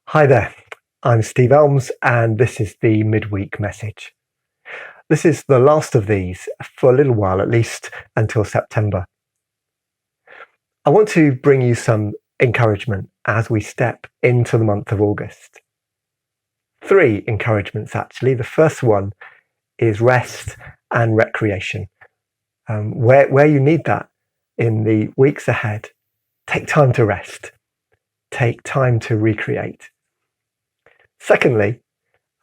Hi there, I'm Steve Elmes and this is the midweek message. This is the last of these for a little while, at least until September. I want to bring you some encouragement as we step into the month of August. 3 encouragements actually. The first one is rest and recreation. Where you need that in the weeks ahead, take time to rest, take time to recreate. Secondly,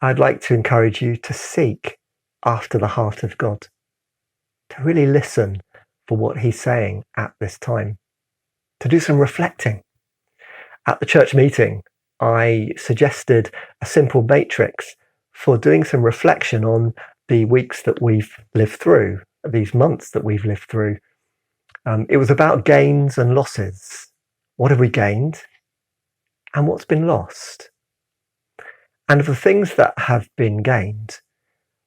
I'd like to encourage you to seek after the heart of God, to really listen for what he's saying at this time, to do some reflecting. At the church meeting, I suggested a simple matrix for doing some reflection on the weeks that we've lived through, these months that we've lived through. It was about gains and losses. What have we gained? And what's been lost? And of the things that have been gained,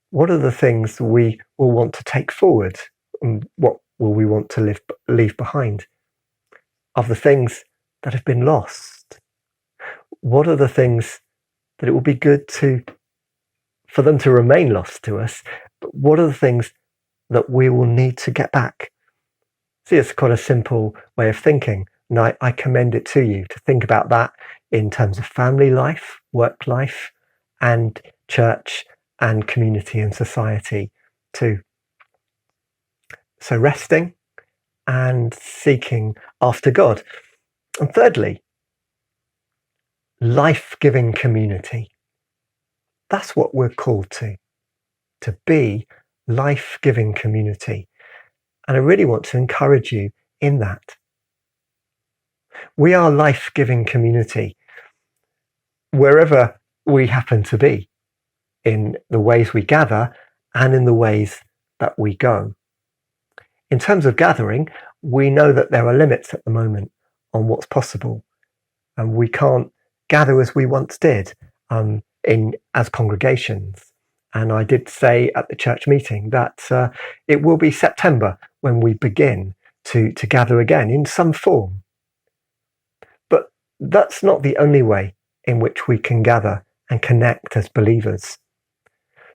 what are the things we will want to take forward? And what will we want to leave behind? Of the things that have been lost, what are the things that it will be good for them to remain lost to us? But what are the things that we will need to get back? See, it's quite a simple way of thinking. And I commend it to you to think about that in terms of family life, work life, and church and community and society too. So resting and seeking after God. And thirdly, life-giving community. That's what we're called to be life-giving community. And I really want to encourage you in that. We are life-giving community wherever we happen to be, in the ways we gather and in the ways that we go. In terms of gathering, we know that there are limits at the moment on what's possible, and we can't gather as we once did as congregations. And I did say at the church meeting that it will be September when we begin to gather again in some form. But that's not the only way in which we can gather and connect as believers.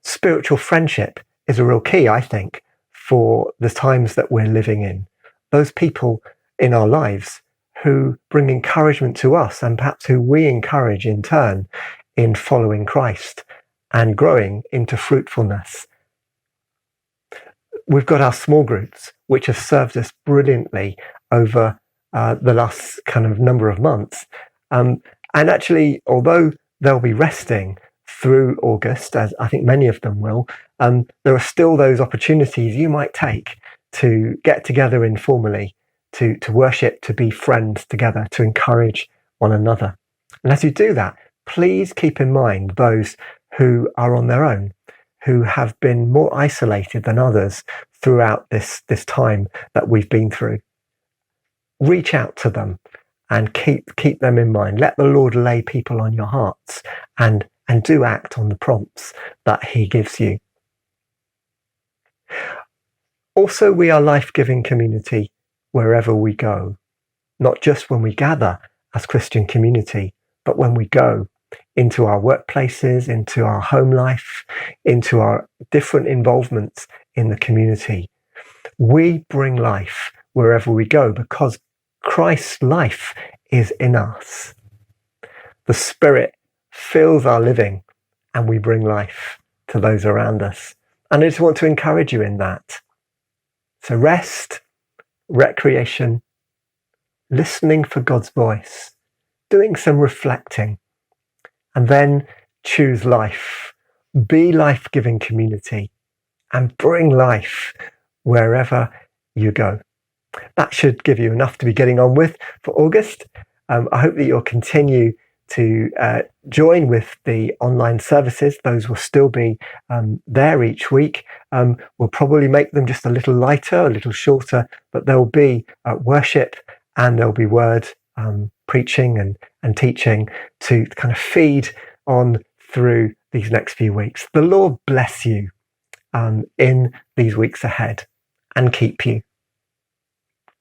Spiritual friendship is a real key, I think, for the times that we're living in. Those people in our lives who bring encouragement to us and perhaps who we encourage in turn in following Christ and growing into fruitfulness. We've got our small groups, which have served us brilliantly over the last kind of number of months. And actually, although they'll be resting through August, as I think many of them will, there are still those opportunities you might take to get together informally, to worship, to be friends together, to encourage one another. And as you do that, please keep in mind those who are on their own, who have been more isolated than others throughout this time that we've been through. Reach out to them and keep them in mind. Let the Lord lay people on your hearts and do act on the prompts that he gives you. Also, we are life-giving community wherever we go, not just when we gather as Christian community, but when we go into our workplaces, into our home life, into our different involvements in the community. We bring life wherever we go because Christ's life is in us. The Spirit fills our living and we bring life to those around us. And I just want to encourage you in that. So rest, recreation, listening for God's voice, doing some reflecting, and then choose life. Be life-giving community and bring life wherever you go. That should give you enough to be getting on with for August. I hope that you'll continue to join with the online services. Those will still be there each week. We'll probably make them just a little lighter, a little shorter, but there'll be worship and there'll be word preaching and teaching to kind of feed on through these next few weeks. The Lord bless you in these weeks ahead and keep you.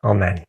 Amen.